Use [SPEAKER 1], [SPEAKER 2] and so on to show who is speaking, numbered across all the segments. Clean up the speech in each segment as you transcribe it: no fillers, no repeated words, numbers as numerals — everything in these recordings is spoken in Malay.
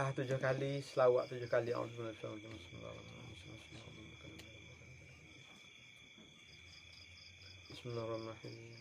[SPEAKER 1] 7 kali, selawat 7 kali. Bismillahirrahmanirrahim.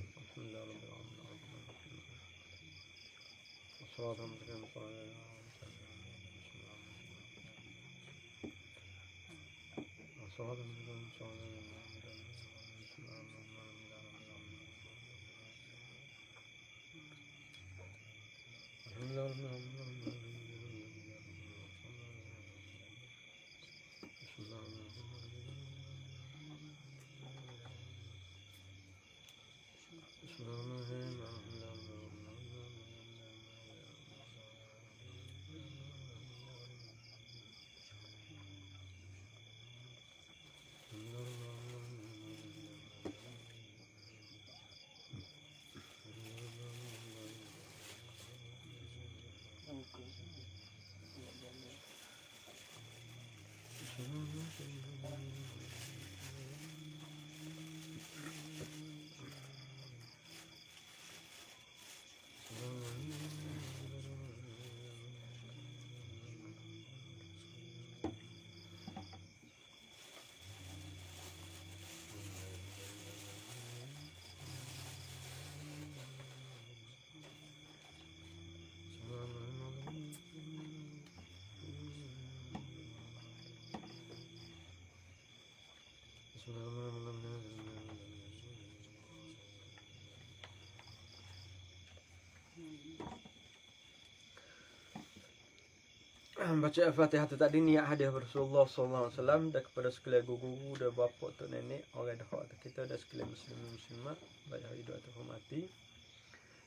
[SPEAKER 1] Baca Al-Fatihah tu tadi niat hadiah Rasulullah SAW dan kepada sekalian guru dan bapa tok nenek orang dekat kita dan sekalian muslimin muslimat baik hidup atau mati.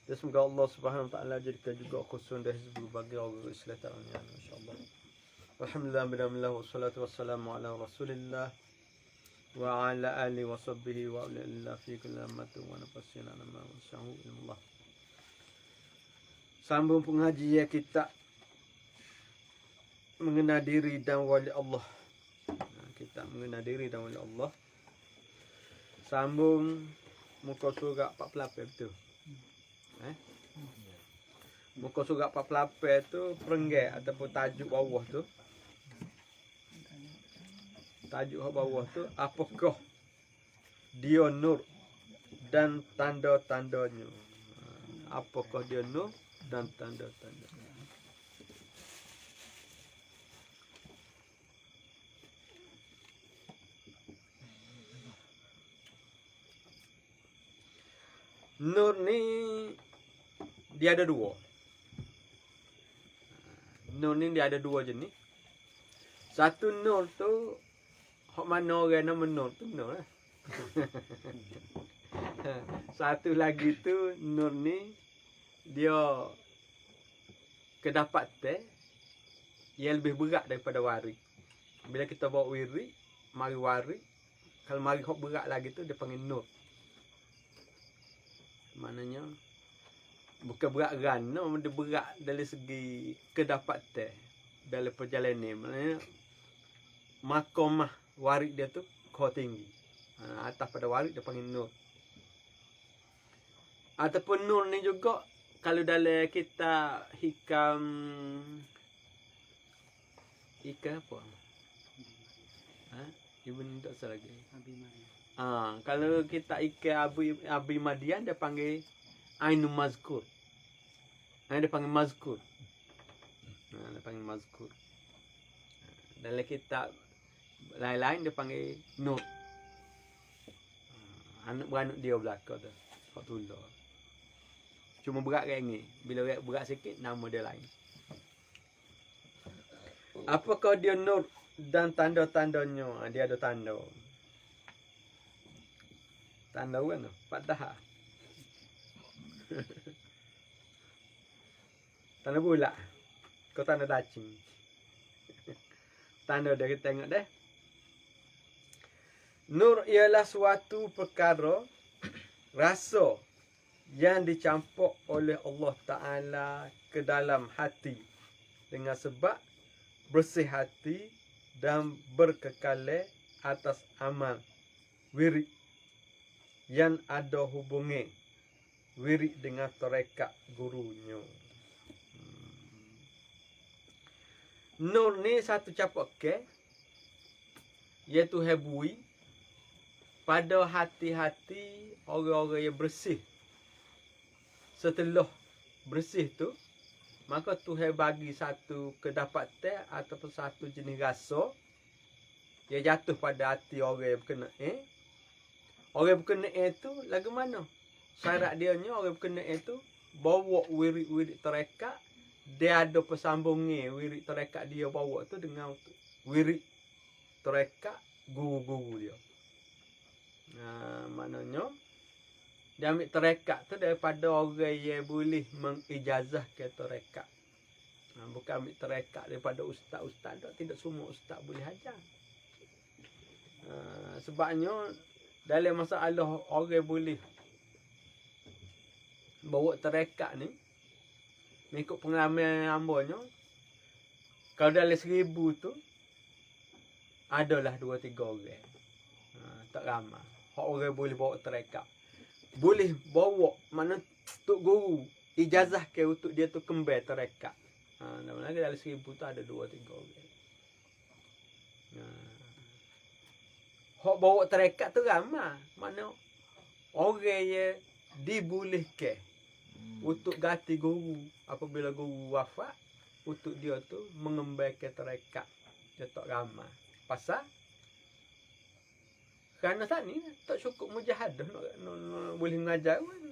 [SPEAKER 1] Dan semoga Allah Subhanahu Wa Taala jadikan juga khusus dan hizbul bagi orang Islam ta'ala insyaallah. Alhamdulillah bismillah wassalatu wassalamu ala Rasulillah wa ala alihi wa sahbihi wa ala fi kulli amatu wa nafasina nama wasya'u illallah. Sambung pengajian kita mengenal diri dan wali Allah. Kita mengenal diri dan wali Allah. Sambung muka surat 48 betul. Muka surat 48 tu perenggai ataupun tajuk bawah tu. Tajuk bawah tu apakah dia nur dan tanda-tandanya. Apakah dia nur dan tanda-tandanya. Nur ni dia ada dua. Nur ni dia ada dua jenis. Satu nur tu hok mana orang nama nur tu nur lah. Satu lagi tu nur ni dia kedapatan yang lebih berat daripada waris. Bila kita bawa wiri, mari waris. Kalau mari hok berat lagi tu dia panggil nur. Maknanya bukan berat rana, dia berat dari segi kedapatan dalam perjalanan. Maknanya makomah waris dia tu kau tinggi. Atas pada waris dia panggil nur. Ataupun nur ni juga kalau dalam kita hikam apa? Ibn tak salah lagi. Kalau kita ikan Abi Madian dia panggil Ainul Mazkur. Dia panggil Mazkur. Dia panggil Mazkur. Dalam kitab lain-lain dia panggil Nur. Anak beranak dia belakang tu. Fatullah. Cuma berat kayak ni. Bila berat sikit nama dia lain. Apakah dia nur dan tanda-tandanya? Dia ada tanda. Tanda kan tu? Fatah. Tanda bulat. Kau tanda dacing. Tanda dia kita tengok deh. Nur ialah suatu perkara rasa yang dicampur oleh Allah Ta'ala ke dalam hati dengan sebab bersih hati dan berkekalan atas amal wirid yang ada hubungi wirid dengan tarekat gurunya. Nur ni satu capak ke, iaitu hebui pada hati-hati orang-orang yang bersih. Setelah bersih tu, maka Tuhan bagi satu kedapatan ataupun satu jenis rasa yang jatuh pada hati orang yang berkenaan. Orang yang berkenaan tu lagu mana? Syarat dia nya orang yang berkenaan tu bawa wirid-wirid tarekat, dia ada persambungan wirid tarekat dia bawa tu dengan wirid tarekat guru-guru dia. Maknanya dia ambil tarekat tu daripada orang yang boleh mengijazah ke tarekat. Bukan ambil tarekat daripada ustaz-ustaz tak. Tidak semua ustaz boleh ajar. Sebabnya dalam masalah orang boleh bawa tarekat ni, mengikut pengalaman hambanya, kalau dalam 1000 tu adalah 2-3 orang. Tak ramai. Hak orang boleh bawa tarekat. Boleh bawa, mana tok guru ijazah ke untuk dia tu kembali tarekat. Nama lagi dalam 1000 tu ada 2-3 orang. Hak bawa tarekat tu ramai. Mana orang yang dibolehkan untuk ganti guru apabila guru wafat, untuk dia tu mengembalikan tarekat. Dia tak ramai. Pasal kerana saat ni tak cukup mujahadah nak boleh mengajar kan.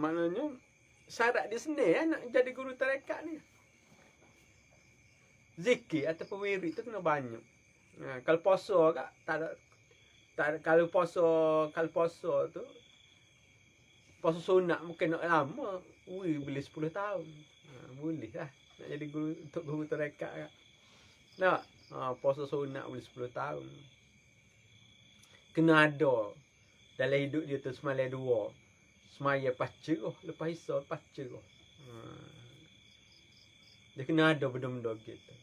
[SPEAKER 1] Maknanya syarat dia sendiri nak jadi guru tarekat ni. Zikir ataupun wirid tu kena banyak. Kalau puasa kak tak ada kalau puasa tu puasa sunat mungkin nak lama. Boleh 10 tahun. Boleh lah nak jadi guru untuk guru tarekat kak. Nak puasa sunat boleh 10 tahun. Kena ada dalam hidup dia tu semalam 2. Semaya pacerah, lepas isya pacerah. Dia kena ada benda-benda gitu.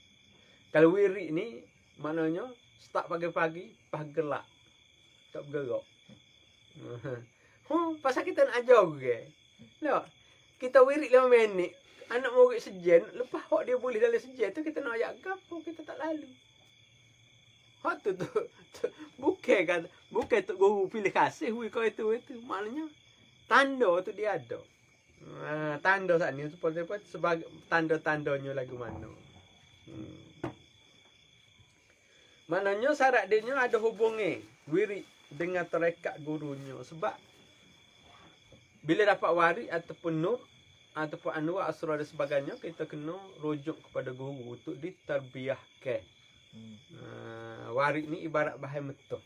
[SPEAKER 1] Kalau wirid ni maknanya start pagi-pagi, pas gelap. Tak bergerak. Pasal kita nak ajar orang. Nak kita wirid 5 minit. Anak murid sejen, lepas hak dia boleh dalam sejen tu kita nak ayat gapo kita tak lalu. Hak tu bukan tu guru pilih kasih kau itu. Maknanya tanda tu dia ada. Tanda saat ni sebagai tanda-tandanya lagu mana. Maknanya syarat dia ada hubungan wirid dengan tarekat gurunya. Sebab bila dapat warid ataupun nur ataupun anwar asrar dan sebagainya, kita kena rujuk kepada guru untuk diterbiahkan. Warid ni ibarat bahan metah.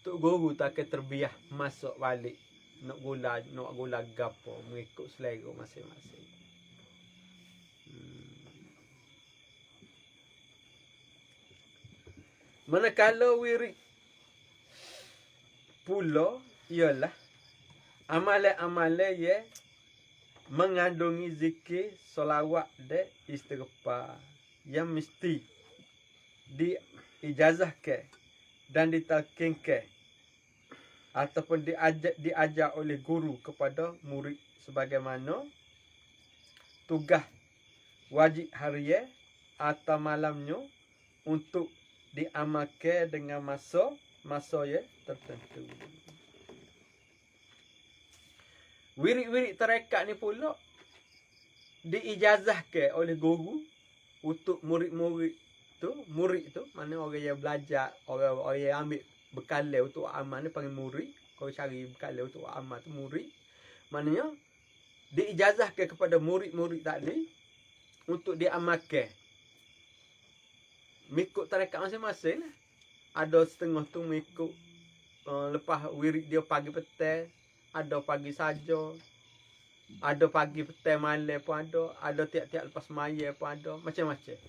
[SPEAKER 1] Tok guru tak akan terbiah masuk balik nak gula gapo mengikut selera masing-masing. Manakala wirid pula ialah amalan-amalan yang mengandungi zikir, solawat dan istighfar yang mesti diijazahkan dan ditalkinkan ataupun diajar oleh guru kepada murid sebagaimana tugas wajib harian atau malamnya untuk diamalkan dengan masa yang tertentu. Wirid-wirid tarekat ni pula diijazahkan oleh guru untuk murid tu mana orang yang belajar, orang yang ambil bekal untuk amal ni panggil murid. Kau cari bekal untuk amal tu murid. Maknanya diijazahkan kepada murid-murid tadi untuk diamalkan. Mengikut tarekat masing-masing lah. Ada setengah tu mengikut lepas wirid dia pagi petang, ada pagi saja, ada pagi petang malam pun ada tiap-tiap lepas maya pun ada, macam-macam.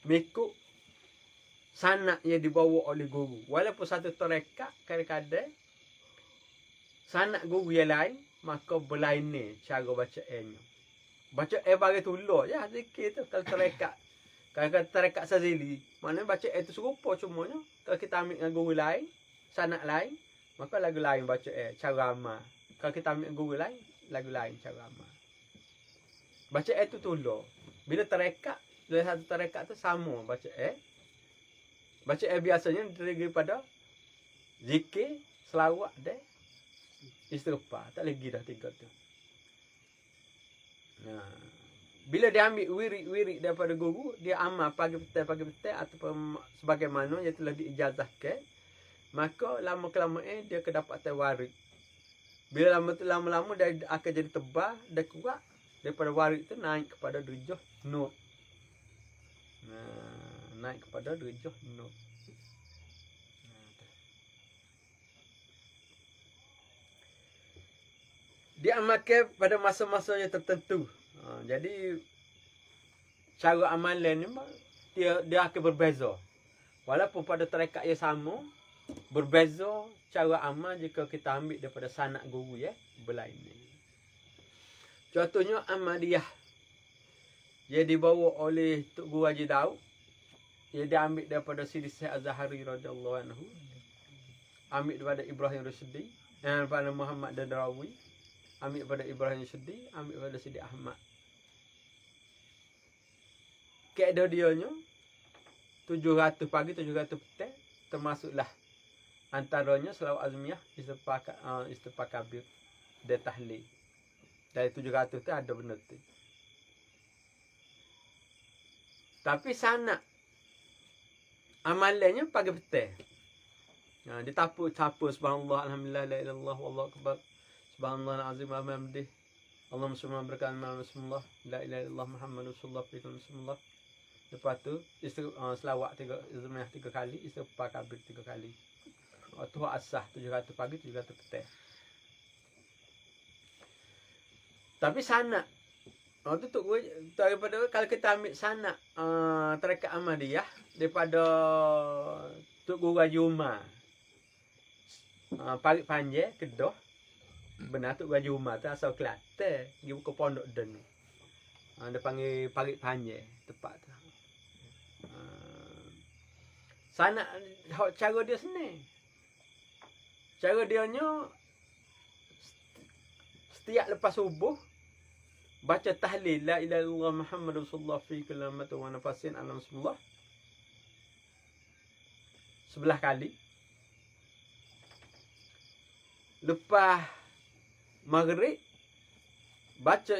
[SPEAKER 1] Mengikut sanad yang dibawa oleh guru. Walaupun satu tarekat kadang-kadang sanad guru yang lain, maka berlainan cara bacaannya. Baca bagi tulur ya zikir tu kalau tarekat. Kalau tarekat Sazili, maknanya baca itu serupa cumanya. Kalau kita ambil dengan guru lain, sanad lain, maka lagu lain baca cara amal. Kalau kita ambil guru lain, lagu lain cara amal. Baca tu tolong. Bila tarekat, dari satu tarekat tu sama baca Baca biasanya daripada zikir, selawat dan istighfar. Tak lagi dah 3 tu. Nah, bila dia ambil wirid daripada guru, dia amal pagi petang ataupun sebagaimana yang telah diijazahkan, maka lama-kelamaan dia kedapatan warid. Bila lama-lama dia akan jadi tebal dan kuat, daripada warid tu naik kepada derajah nur. Naik kepada derajah nur. Dia amalkan pada masa-masa yang tertentu. Jadi cara amalan ni dia akan berbeza. Walaupun pada tarekat yang sama, berbeza cara amal jika kita ambil daripada sanak guru berlain. Contohnya Ahmadiyah. Dia dibawa oleh Tok Guru Haji Daud. Dia diambil daripada Sidi Syekh Az-Zahari radhiyallahu anhu. Ambil daripada Ibrahim Rasyidi, daripada Muhammad Dadrawi. Ambil pada Ibrahim Syedi, ambil pada Sidi Ahmad. Keadaan dia nya 700 pagi, 700 petang, termasuklah antaranya selawat azmiyah, istighfar kabir dan tahlil. Dari 700 tu ada benda tu. Tapi sanak amalannya pagi petang. Dia tapu subhanallah, alhamdulillah, la ilaha illallah, wallahu akbar. Subhanallah azim wa bihamdih. Allahumma shalli wa barik ala Rasulullah. La ilaha illallah Muhammadur Rasulullah sallallahu. Lepas tu selawat 3 kali, istighfar kabir 3 kali. Waktu asah 700 pagi, 700 petang. Tapi sanak waktu tu daripada kalau kita ambil sanak tarekat Ahmadiyah daripada Tok Guru Haji Umar. Parit Panjang Kedah. Benar Tok Guru Haji Umar tu asal Kelantan, pergi buka pondok den. Dia panggil Parit Panjang tempat tu. Sanak cara dia senang. Cara dia nya setiap lepas subuh baca tahlil la ilaha illallah Muhammadur Rasulullah fi kulli lamatin wa nafasin ala Rasulullah 11 kali. Lepas maghrib baca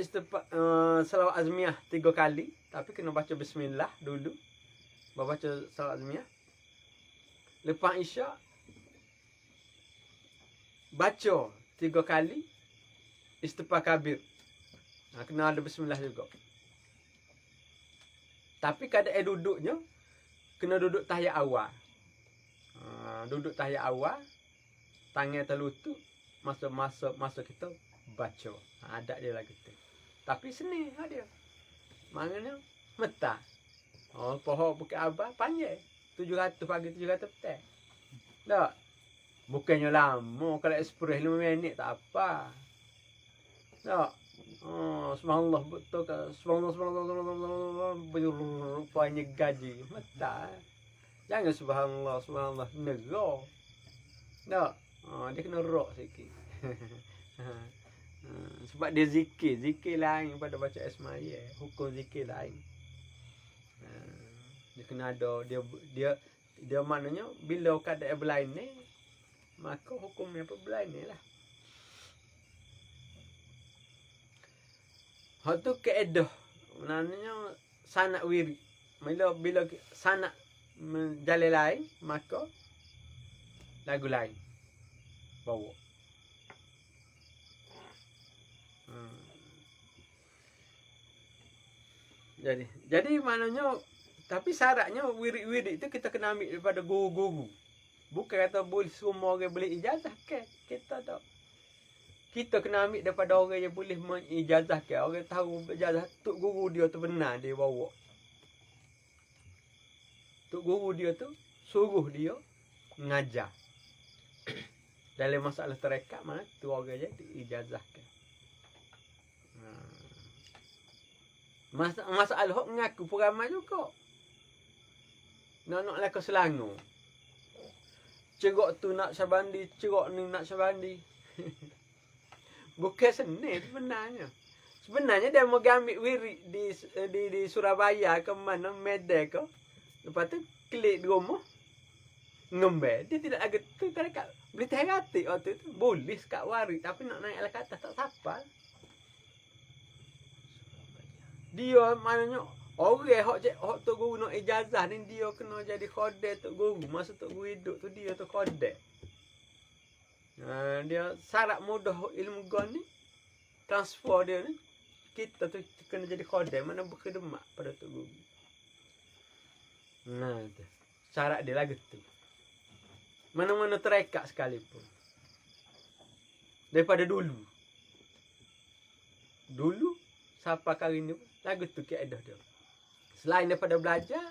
[SPEAKER 1] salawat azmiyah 3 kali, tapi kena baca bismillah dulu baru baca salawat azmiyah. Lepas isyak baca 3 kali istighfar kabir. Kena ada bismillah juga. Tapi keadaan duduknya kena duduk tahiyat awal. Duduk tahiyat awal, tangan terlutut, masa kita baca. Adat dia lagi tu. Tapi seni dia. Maknanya metah. Pohon bukit abah panjang. 700 pagi, 700 petang. Tak. Bukannya lama. Kalau express 5 minit tak apa. Tak. Subhanallah betul ke? Subhanallah. Rupanya gaji. Metah. Jangan subhanallah. Negara. Tak. Dia kena rock sikit. Sebab dia zikir lain pada baca Ismail, hukum zikir lain. Dia kena ada dia maknanya bila keadaan berlain ni, maka hukumnya pun berlain ni lah. Hak tu kaedah maknanya sanak wirid. Bila sanak jalan lain, maka lagu lain bawa. Jadi maknanya, tapi syaratnya wirid-wirid itu kita kena ambil daripada guru-guru. Bukan kata boleh semua orang boleh ijazah ke? Kita tak. Kita kena ambil daripada orang yang boleh mengijazahkan. Orang tahu ijazah tok guru dia tu benar dia bawa. Tok guru dia tu suruh dia mengajar. Dalam masalah tarekat mana tu orang je diijazahkan. Masalah hok mengaku peramai juga. Nak laku Selangor. Cerok tu nak Syabandi, cerok ni nak Syabandi. Bukan seni sebenarnya. Sebenarnya dia mau ambil wirid di Surabaya ke mana Medan ke. Lepas tu klik di rumah ngembel. Dia tidak agak tu tarekat. Beli teh hati waktu tu. Boleh kat warid tapi nak naik alas atas tak sapal. Dia maknanya orang hok tok guru nak ijazah ni dia kena jadi khodeh tok guru. Masa tok guru hidup tu dia tu khodeh. Dia syarat mudah ilmu gon ni transfer dia ni kita tu kena jadi khodeh mana berkhidmat pada tok guru. Nah tu. Syarat dia lah gitu. Mana-mana terekat sekalipun. Daripada dulu. Dulu siapa kali ni lagu tu kaedah dia. Selain daripada belajar,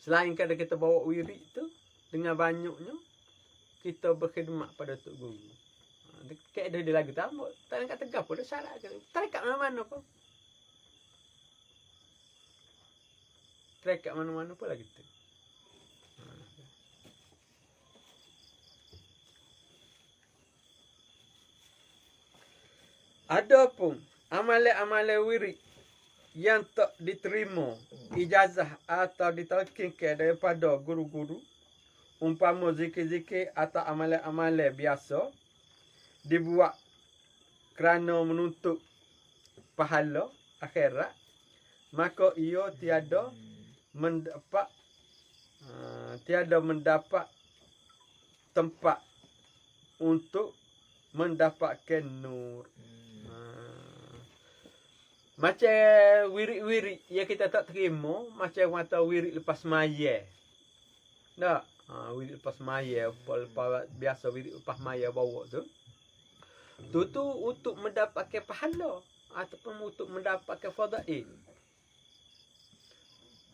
[SPEAKER 1] selain kadang kita bawa wirid tu dengan banyaknya kita berkhidmat pada tok guru. Kaedah dia lagu tak nak kata gapo dah syarat ke. Terekat mana-mana pun. Terekat mana-mana pun lagu tu. Adapun amalan-amalan wirid yang tak diterima ijazah atau ditalkinkan daripada guru-guru, umpama zikir-zikir atau amalan-amalan biasa dibuat kerana menuntut pahala akhirat, maka ia tiada mendapat tempat untuk mendapatkan nur. Macam wirid-wirid yang kita tak terima, macam mata wirid lepas maya. Tak? Wirid lepas maya, biasa wirid lepas maya bawa tu. Tu untuk mendapatkan pahala ataupun untuk mendapatkan fadail.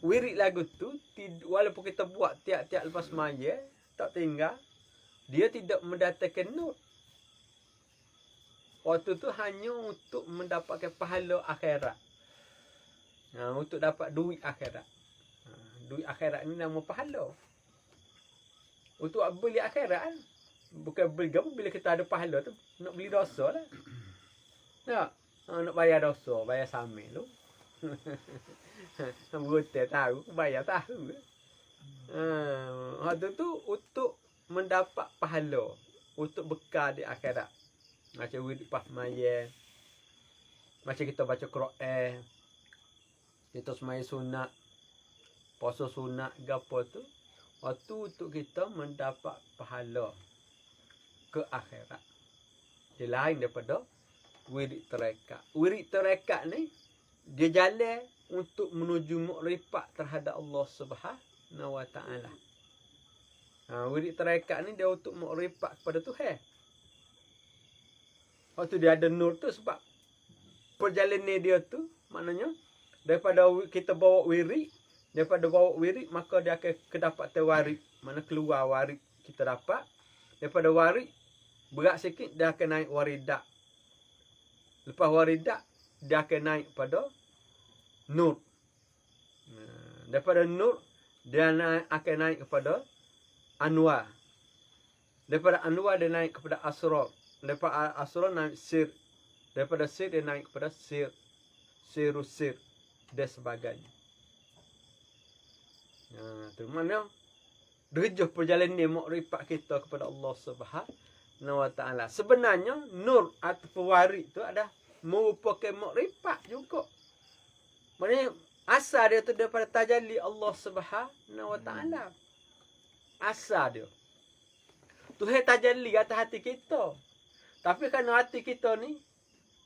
[SPEAKER 1] Wirid lagu tu walaupun kita buat tiap-tiap lepas maya, tak tinggal, dia tidak mendatangkan nur. Waktu tu hanya untuk mendapatkan pahala akhirat. Untuk dapat duit akhirat. Duit akhirat ni nama pahala. Untuk beli akhirat kan. Bukan beli apa, bila kita ada pahala tu nak beli dosa lah. Tak? Nak bayar dosa, bayar samil tu. Berutai tahu, bayar tahu. Waktu tu untuk mendapat pahala. Untuk bekal di akhirat. Macam wirid pas maya. Macam kita baca Quran. Kita semaya sunat. Puasa sunat gapo tu. Waktu untuk kita mendapat pahala ke akhirat. Dia lain daripada wirid terekat. Wirid terekat ni dia jalan untuk menuju makrifat terhadap Allah Subhanahu Wa Taala. Wirid terekat ni dia untuk makrifat kepada Tuhan. Waktu dia ada nur tu sebab perjalanan dia tu maknanya daripada kita bawa wirid, daripada bawa wirid maka dia akan kedapatan warid. Mana keluar warid kita dapat. Daripada warid berat sikit dia akan naik waridak. Lepas waridak dia akan naik pada nur. Daripada nur dia akan naik kepada anwar. Daripada anwar dia naik kepada asrar. Daripada asrar naik sir. Daripada sir dia naik kepada sir. Sir dan sebagainya. Tu mana derajah perjalanan makrifat kita kepada Allah Subhanahu Wa Taala. Sebenarnya nur atau warid tu ada merupakan makrifat juga. Maknanya asal dia tu daripada tajalli Allah Subhanahu Wa Taala. Asal dia. Tuhan tajalli atas hati kita. Tapi kerana hati kita ni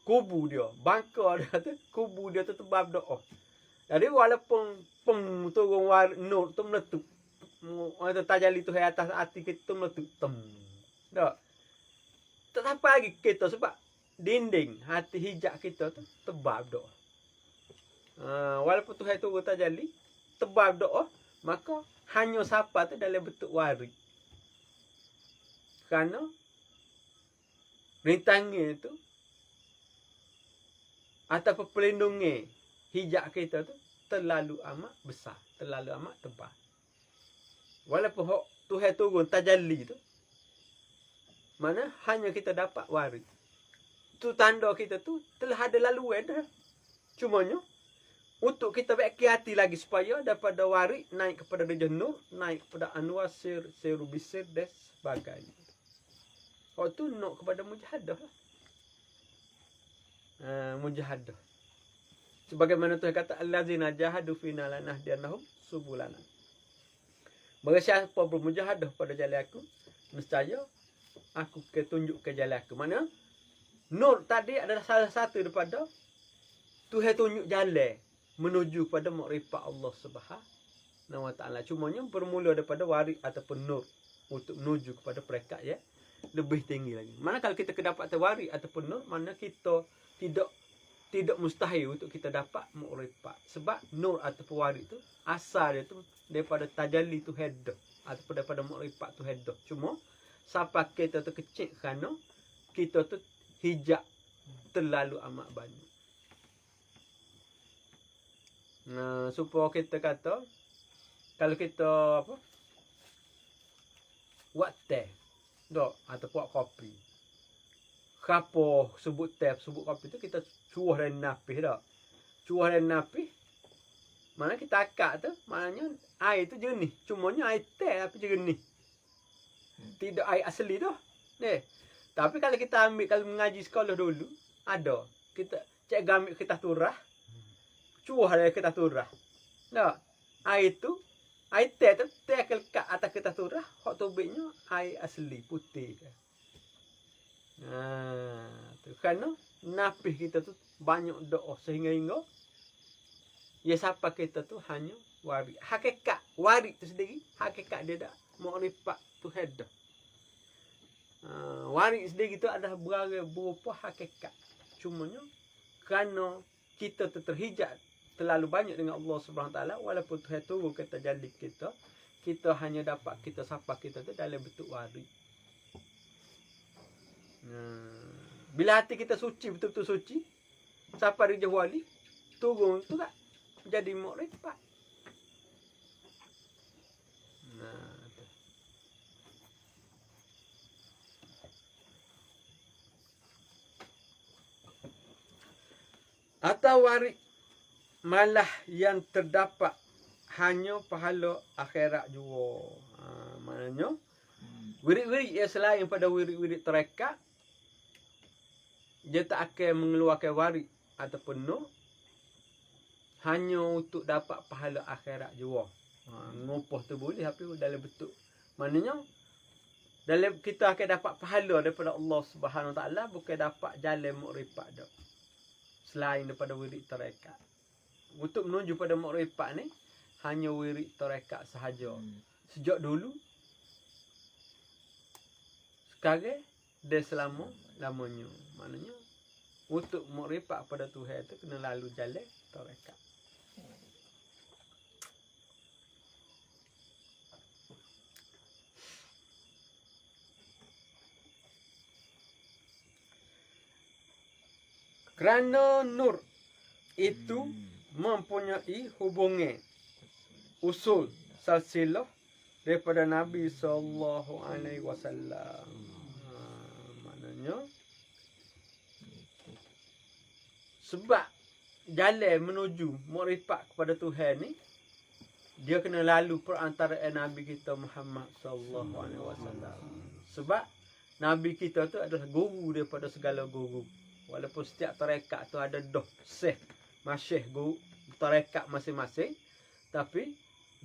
[SPEAKER 1] kubu dia, bangka dia tu, kubu dia tu tebal doa. Jadi walaupun turun nur tu meletup. Orang tu tajalli Tuhan atas hati kita tu meletup. Tak. Tak apa lagi kita sebab dinding hati hijab kita tu tebal doa. Walaupun Tuhan turun tajalli tebal doa, maka hanya siapa tu dalam bentuk warid. Kerana rintangan itu ataupun pelindungan hijab kita tu terlalu amat besar, terlalu amat tebal. Walaupun Tuhan turun tajalli tu, mana hanya kita dapat warid. tu tanda kita tu telah ada laluan dah. Cumanya untuk kita baiki hati lagi supaya daripada warik naik kepada Darjah Nur, naik kepada Anwar Seru Bisir dan sebagainya. Kau tu nak kepada mujahadah lah. Mujahadah. Sebagaimana Tuhan kata allazina jahadu fina lanahdiyannahum subulana. Bagi siapa bermujahadah pada jalan aku, nescaya aku ketunjuk ke jalan aku. Mana? Nur tadi adalah salah satu daripada Tuhan tunjuk jalan menuju kepada makrifat Allah Subhanahu wa taala. Cumanya bermula daripada warik ataupun nur untuk menuju kepada peringkat ya lebih tinggi lagi. Mana kalau kita kedapatan warik ataupun nur, mana kita tidak mustahil untuk kita dapat makrifat. Sebab nur ataupun warik tu asal dia tu daripada tajalli tu hadah ataupun daripada makrifat tu hadah. Cuma sampai kita tu kecil kerana kita tu hijab terlalu amat banyak. Supaya kita kata kalau kita apa buat teh dok atau buat kopi, kapo sebut teh sebut kopi tu kita cuah dan napih dak, cuah dan napih mana kita akak tu maknanya air tu jernih, cumanya air teh tapi jernih, tidak air asli dah deh. Tapi kalau kita ambil kalau mengaji sekolah dulu ada kita cikgu ambil kita turah cuah dari kertas turah. Nah, air tu, air teh tu, teh kelekat atas kertas turah, hak tubiknya air asli, putih. Tu kerana napih kita tu banyak doa sehingga ya siapa kita tu hanya warik. Hakikat warik tu sendiri, hakikat dia dah makrifat tu hadah. Warik sendiri tu adalah berupa hakikat. Cumanya kerana kita tu terhijab terlalu banyak dengan Allah Subhanahu Wa Taala, walaupun Tuhan turun ke tajalli kita hanya dapat kita sapa kita tu dalam bentuk warik. Bila hati kita suci, betul-betul suci, sapa Darjah Wali turun tu tak jadi makrifat. Atau warik malah yang terdapat hanya pahala akhirat jua. Maknanya wirid-wirid yang selain pada wirid-wirid tarekat dia tak akan mengeluarkan warik ataupun nur hanya untuk dapat pahala akhirat jua. Ngupah tu boleh tapi dalam bentuk maknanya dalam kita akan dapat pahala daripada Allah Subhanahu Wa Taala, bukan dapat jalan makrifat dak. Selain daripada wirid tarekat. Untuk menuju pada makrifat ni hanya wirid tarekat sahaja. Sejak dulu sekarang dan selama-lamanya. Maknanya untuk makrifat pada Tuhan tu kena lalu jalan tarekat. Kerana nur itu mempunyai hubungan usul silsilah daripada Nabi sallallahu alaihi wasallam. Maknanya sebab jalan menuju makrifat kepada Tuhan ni dia kena lalu perantaraan Nabi kita Muhammad sallallahu alaihi wasallam. Sebab Nabi kita tu adalah guru daripada segala guru. Walaupun setiap tarekat tu ada syekh, masyayikh guru tarekat masing-masing, tapi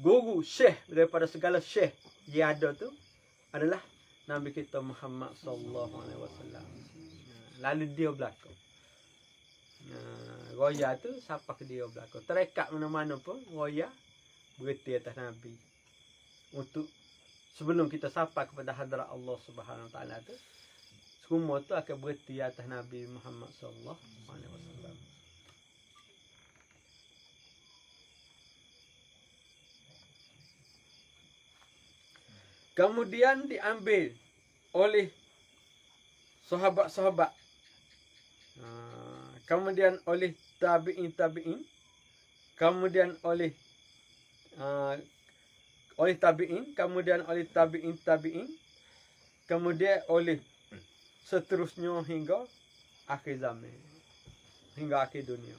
[SPEAKER 1] guru syekh daripada segala syekh yang ada tu adalah Nabi kita Muhammad sallallahu alaihi wasallam. Lalu dia berlaku. Roya tu siapa ke dia berlaku. Tarekat mana-mana pun roya berhenti atas Nabi. Untuk sebelum kita sapa kepada hadrat Allah Subhanahu Wa Taala tu, semua tu akan berhenti atas Nabi Muhammad sallallahu alaihi wasallam. Kemudian diambil oleh sahabat-sahabat. Kemudian oleh tabi'in. Kemudian oleh tabi'in. Kemudian oleh tabi'in. Kemudian oleh seterusnya hingga akhir zaman hingga akhir dunia.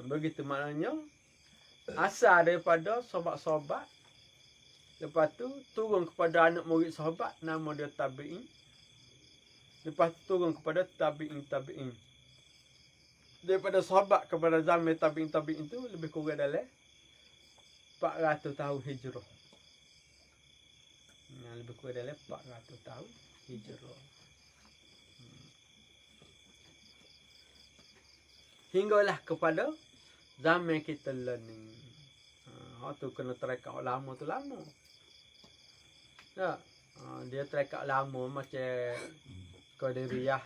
[SPEAKER 1] Begitu maknanya asal daripada sahabat-sahabat, lepas tu turun kepada anak murid sahabat, nama dia tabi'in. Lepas tu turun kepada tabi'in. Daripada sahabat kepada zaman tabi'in tu lebih kurang dalam 400 tahun hijrah. Lebih kurang dalam 400 tahun hijrah. Hinggalah kepada zaman kita learning. Tu kena terekat lama tu lama. Ya. Dia terekat lama macam Qadiriyah,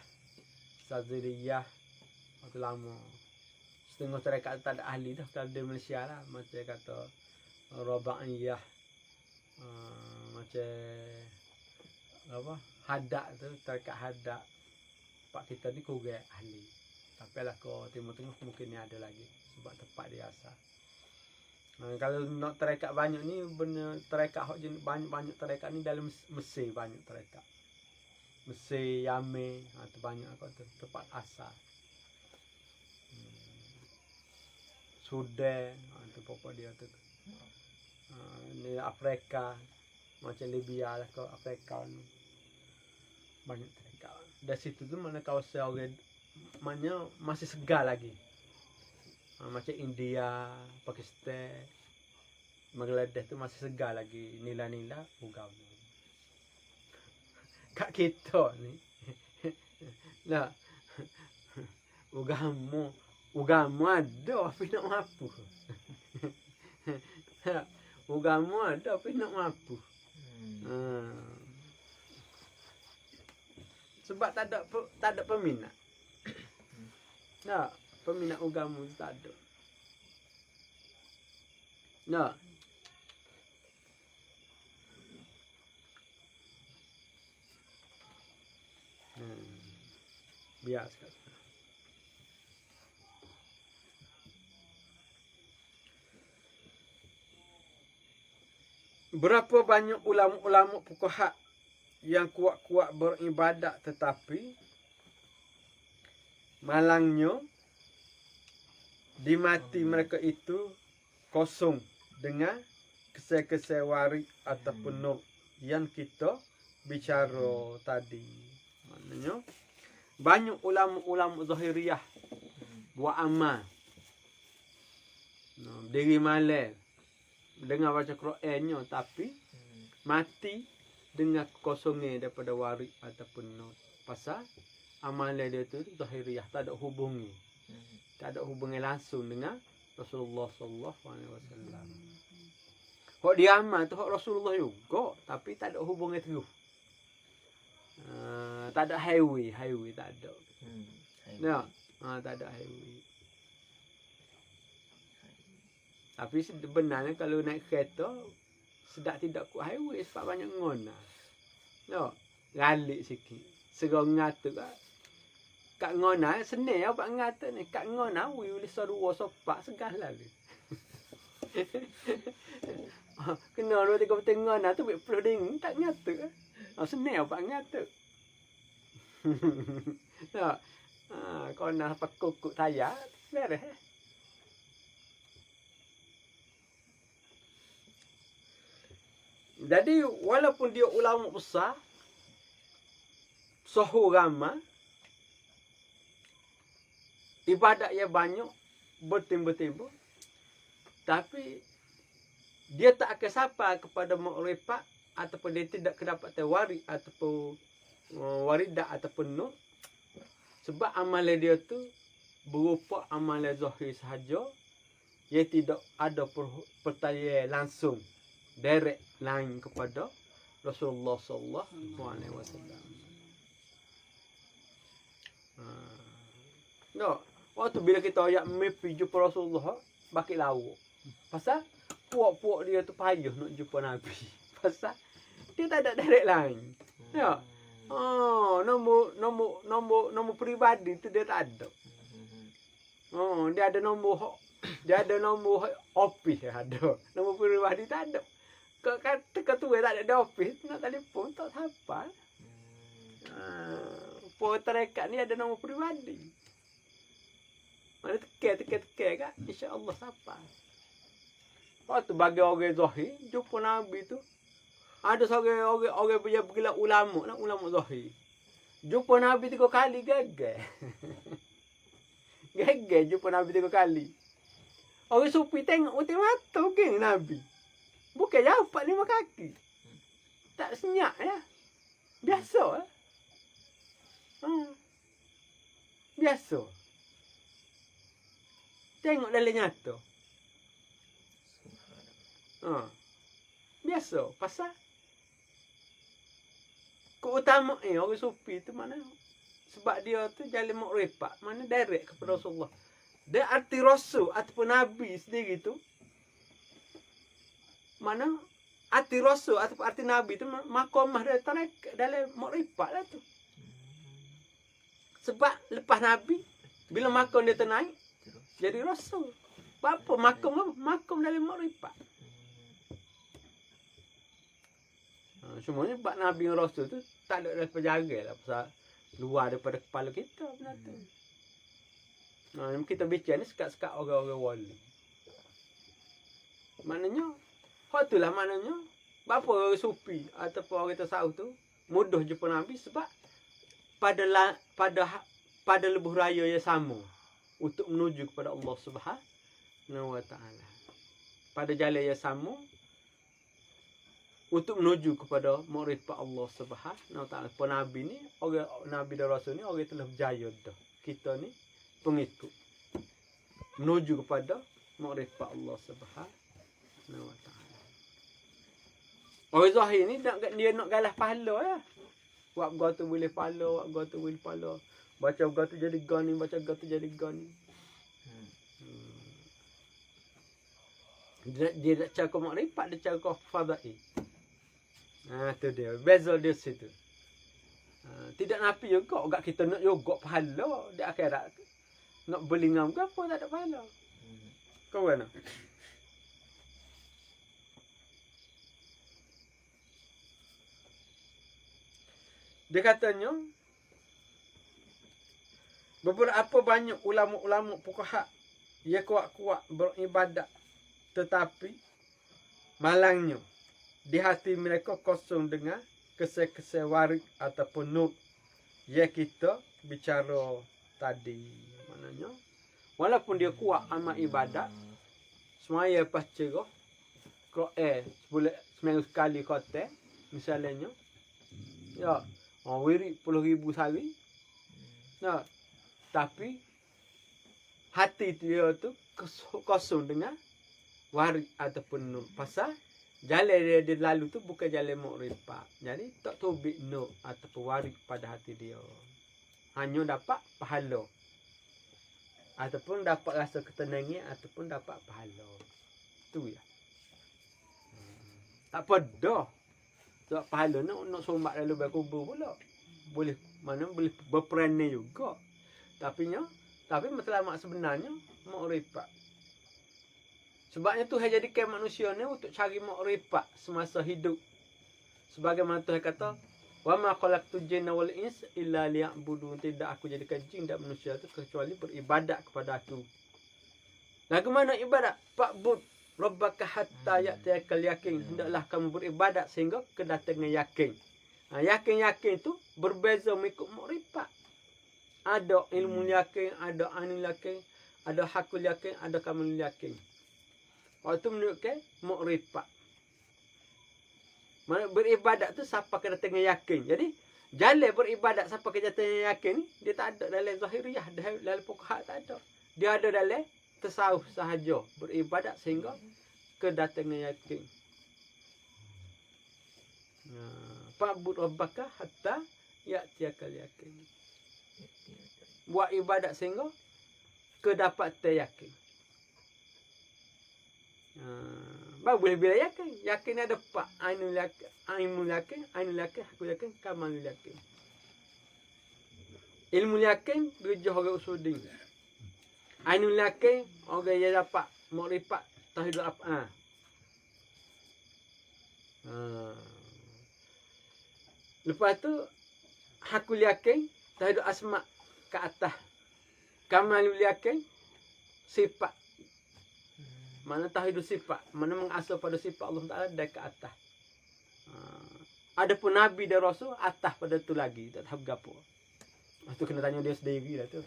[SPEAKER 1] Saziriyah. Tu lama. Setengah terekat tak ada ahli dah kalau di Malaysia lah. Macam kata Rabaiyah. Macam apa? Hadak tu, terekat hadak. Pak kita ni kurang ahli. Tapi lah ke Timur Tengah mungkin ni ada lagi. Sebab tempat dia asal. Kalau nak terekat banyak ni, benar terekat banyak terekat ni dalam Mesir banyak terekat. Mesir, Yamen, tu banyak tu tempat asal. Sudan, tu pokok dia tu. Ni Afrika, macam Libya lah ke Afrika ni. Banyak terekat. Dari situ tu mana kawasan orang maknanya masih segar lagi. Macam India, Pakistan, Bangladesh tu masih segar lagi nilai-nilai agama. Kat kita ni lah agama ada tapi nak mampu. Agama ada tapi nak mampu. Sebab tak ada peminat. Nah, peminat agama tak ada. Nah. Biar sekali. Berapa banyak ulama-ulama fuqaha yang kuat-kuat beribadat tetapi malangnya di mati mereka itu kosong dengan kesel-kesel waris ataupun nur yang kita bicara tadi. Maknanya banyak ulama-ulama zahiriyah buat amal. Diri malam dengar baca Qurannya tapi mati dengan kekosongan daripada waris ataupun nur. Pasal amalan dia tu zahiriyah, tak ada hubungi. Tak ada hubungan langsung dengan Rasulullah sallallahu alaihi wasallam. Hak dia amal tu hak Rasulullah juga, tapi tak ada hubungan terus. Tak ada highway tak ada. Ya, tak ada highway. Tapi sebenarnya kalau naik kereta sedap tidak kuat highway sebab banyak ngona. No, galik sikit. Serong ngata kat ngona senang apa ngata ni. Kat ngona we boleh dua sopak segala ni. Kena 2-3 petang ngona tu buat perlu ding tak ngata. Senang apa ngata. No. Kau nak pakai kukuk tayar beres. Jadi walaupun dia ulama besar, sohu ramai, ibadat yang banyak, bertimbul-timbul, tapi dia tak akan sampai kepada makrifat ataupun dia tidak kedapatan waris ataupun waridah ataupun nur, sebab amalan dia tu berupa amalan zahir sahaja, ia tidak ada pertanyaan langsung direct lain kepada Rasulullah sallallahu alaihi wasallam. No, waktu bila kita ayat mimpi jumpa Rasulullah, bakit lawak. Pasal puak-puak dia tu payah nak jumpa Nabi. Pasal dia tak ada direct lain. Ya. Nombor peribadi tu dia tak ada. Dia ada nombor office dia ada. Nombor peribadi tak ada. Kata ketua tak ada office, nak telefon tak sampai. Apa tarekat ni ada nama peribadi. Mana teke kan, insya-Allah sampai. Lepas tu bagi orang zahir, jumpa Nabi tu. Ada orang punya bergelar ulama zahir. Jumpa Nabi 3 kali gagal. Gagal jumpa Nabi 3 kali. Orang sufi tengok putih mata geng Nabi. Bukan jauh 4-5 kaki. Tak senyap ya. Biasa lah. Biasa. Tengok dalam nyata. Biasa. Pasal keutamaan orang sufi tu mana? Sebab dia tu jalan makrifat. Mana direct kepada Rasulullah. Dia arti Rasul ataupun Nabi sendiri tu. Mana arti Rasul ataupun arti Nabi tu makamah dia dalam makrifat lah tu. Sebab lepas Nabi, bila makam dia ternaik, jadi Rasul. Apa makam dalam makrifat. Semuanya sebab Nabi dan Rasul tu tak ada dah penjaga lah. Pasal luar daripada kepala kita benda tu. Kita bicara ni sekat-sekat orang-orang wali. Maknanya, hak itulah maknanya, berapa orang sufi ataupun orang tasawuf tu mudah jumpa Nabi sebab pada lebuh raya yang sama untuk menuju kepada Allah Subhanahu Wa Taala. Pada jalan yang sama untuk menuju kepada makrifat Allah Subhanahu Wa Taala. Para nabi ni, orang nabi dan rasul ni orang telah berjaya dah. Kita ni pengikut menuju kepada makrifat Allah Subhanahu Wa Taala. Orang zahir ni dia nak galah pahala ya. Buat gua tu boleh pahala, buat gua tu boleh pahala. Baca gua tu jadi gani, baca gua tu jadi gani. Dia nak cakap makrifat, dia cakap fadail. Tu dia. Beza dia situ. Tidak nafi juga. Agak kita nak juga pahala di akhirat. Nak beli ngam ke apa tak ada pahala. Kau mana? Dia katanya, beberapa banyak ulama-ulama fuqaha ia kuat-kuat beribadat tetapi malangnya di hati mereka kosong dengan kesel-kesel warik ataupun nur. Ya kita bicara tadi. Maknanya, walaupun dia kuat amal ibadat, semaya pas cerah, seminggu sekali khotel, misalnya, ya, wirid 10,000 sehari. Ya, tapi hati dia tu kosong dengan warik ataupun nur. Pasal jalan dia lalu tu bukan jalan makrifat. Jadi tak tubik nur ataupun warik pada hati dia. Hanya dapat pahala. Ataupun dapat rasa ketenangan ataupun dapat pahala. Tu ya. Tak apa dah. Sebab pahala nak sombak lalu berkubur pula. Boleh berperan juga. Tapi matlamat sebenarnya makrifat. Sebabnya Tuhan jadikan manusia ni untuk cari makrifat semasa hidup. Sebagaimana Tuhan kata, wa ma khalaqtul jinna wal ins illa liya'budun. Tidak aku jadikan jin dan manusia tu kecuali beribadat kepada aku. Lagu mana ibadat? Fa'bud rabbaka hatta ya'tiyakal yakin. Hendaklah kamu beribadat sehingga kedatangan yakin. Yakin tu berbeza mengikut makrifat. Ada ilmu yakin, ada anil yakin, ada hakul yakin, ada kamil yakin. Waktu menunjukkan makrifat. Beribadat tu sampai kedatangan yakin. Jadi, jalan beribadat sampai kedatangan yakin ni, dia tak ada dalam zahiriyah, dalam fuqaha tak ada. Dia ada dalam tasawuf sahaja. Beribadat sehingga kedatangan yakin. Fa'bud rabbaka hatta ya'tiyakal yakin. Buat ibadat sehingga kedapatan yakin. Boleh bila yakin. Yakin ada 4. Ainul yakin, hakul yakin, kamalul yakin. Ilmu yakin, 7 orang usudin. Ainul yakin, orang yang dapat makrifat tauhidul af'al. Lepas tu hakul yakin, tauhid asma ke atas. Kamal yakin sifat. Mana tauhid sifat, mana mengasal pada sifat Allah Taala dari ke atas. Adapun nabi dan rasul atas pada tu lagi, tak tahu gapo. Tu kena tanya dia sendiri lah tu.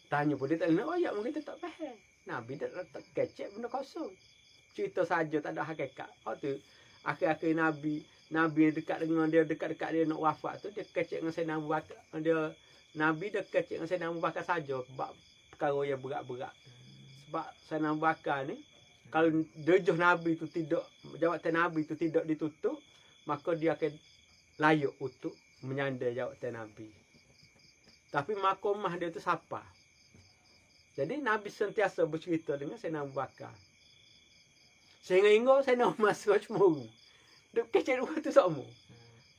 [SPEAKER 1] Tanya pun dia tak nak ayat mungkin dia tak faham. Nabi dah tak kecek benda kosong. Cerita saja tak ada hakikat. Tu akhir-akhir nabi dekat dengan dia, dekat-dekat dia nak wafat tu dia kecek dengan Sayyidina Abu Bakar. Dia nabi dia kecek dengan Sayyidina Abu Bakar saja sebab perkara yang berat-berat. Sebab Sayyidina Abu Bakar ni kalau derajah nabi tu tidak, jawatan nabi tu tidak ditutup, maka dia akan layak untuk menyandai jawatan nabi. Tapi makomah dia tu siapa? Jadi Nabi sentiasa bercerita dengan Sayyidina Abu Bakar. Sehingga Sayyidina Umar suruh cemburu. Duk kecek dua tu sama.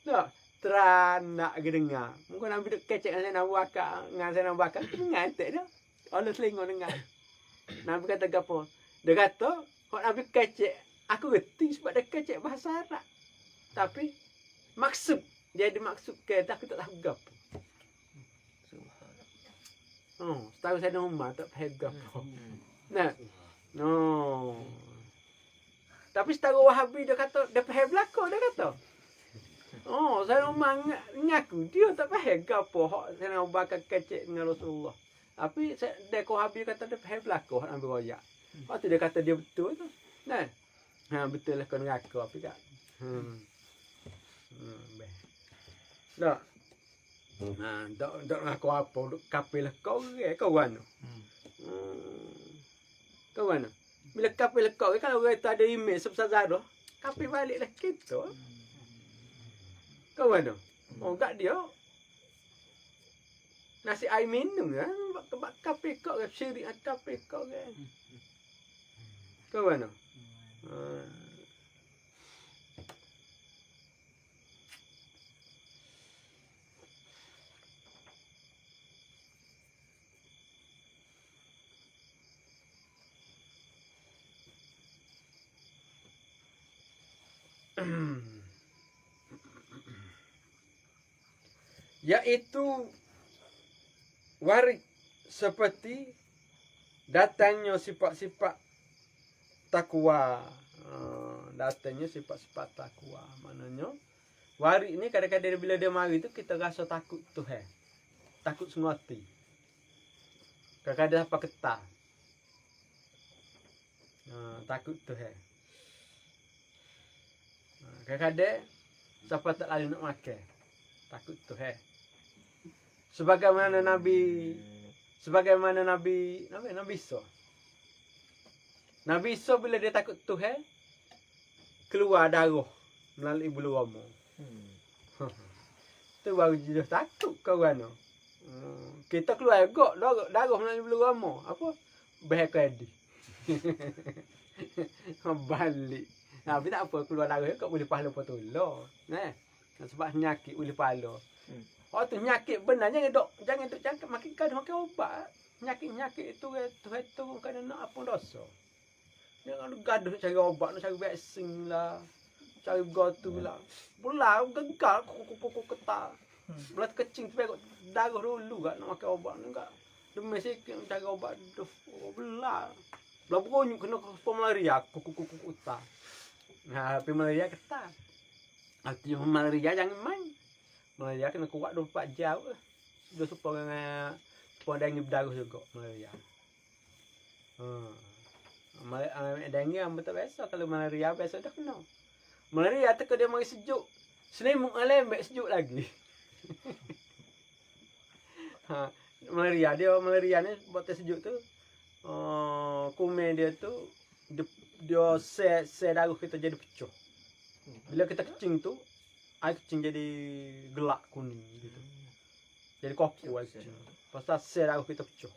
[SPEAKER 1] Tak? Teranak ke dengar. Mungkin Nabi duk kecek dengan Sayyidina Abu Bakar. Dengan Sayyidina Abu Bakar. Dengar tak dah. Allah selingkuh dengar. Nabi kata apa? Dia kata, kalau Nabi kecek, aku reti sebab dia kecek bahasa Arab. Tapi, maksud. Jadi maksud kata aku tak tahu apa. Setahu saya Umar tak faham apa. Nah. No. Tapi setahu Wahabi dia kata dia faham belaka dia kata. Saya Umar ngaku dia tak faham apa hak saya Bakar kecek dengan Rasulullah. Tapi dia Wahabi kata dia faham belaka hak ambil royak. Waktu dia kata dia betul tu. Nah. Betul lah kau ngaku apa tak. Dah. Tak ngaku apa, duk kapil kau ke kau mana? Kau mana? Bila kapil kau kalau orang tu ada email sebesar Zara, kapil baliklah kita. Kau mana? Enggak dia. Nasi air minum kan? Bak kapil kau ke syariat kapil kau ke. Kau mana? Yaitu waris seperti datangnya sifat-sifat takwa. Datangnya sifat-sifat takwa. Maknanya waris ni kadang-kadang bila dia mari tu kita rasa takut Tuhan. Takut sengoti. Kadang-kadang apa ketar. Takut Tuhan. Kadang-kadang siapa tak lalu nak makan. Takut Tuhan. Sebagaimana Nabi Isa. Nabi Isa bila dia takut Tuhan, keluar darah melalui bulu roma. Tu baru dia takut kawan. Kita keluar gok darah melalui bulu roma. Apa? Behekadi. Balik. Tapi tak apa keluar darah kau boleh pahala patullah. Sebab penyakit boleh pahala. Tu penyakit benar jangan duk cakap makin makan ubat. Penyakit itu tu kan nak apa dosa. Jangan gaduh cari ubat, nak cari vaksin lah. Cari gotu lah. Pula gagal kuku ketar. Belat kecing tu darah dulu kan nak makan ubat ni enggak. Demi sikit cari ubat belah. Belah beronyuk kena malaria kuku ketar. Tapi malaria ketar. Artinya malaria jangan main. Malaria kena kuat 24 jam. Dia supaya dengan dengue berdarah juga malaria. Dengue yang betul biasa. Kalau malaria biasa dah kena. Malaria teka dia mari sejuk. Selimut lembek sejuk lagi. Malaria ni buat sejuk tu. Kumen dia tu dia sel darah kita jadi pecah. Bila kita kecing tu, air kecing jadi gelap kuning gitu. Jadi koku air kecing. Pasal sel darah kita pecah.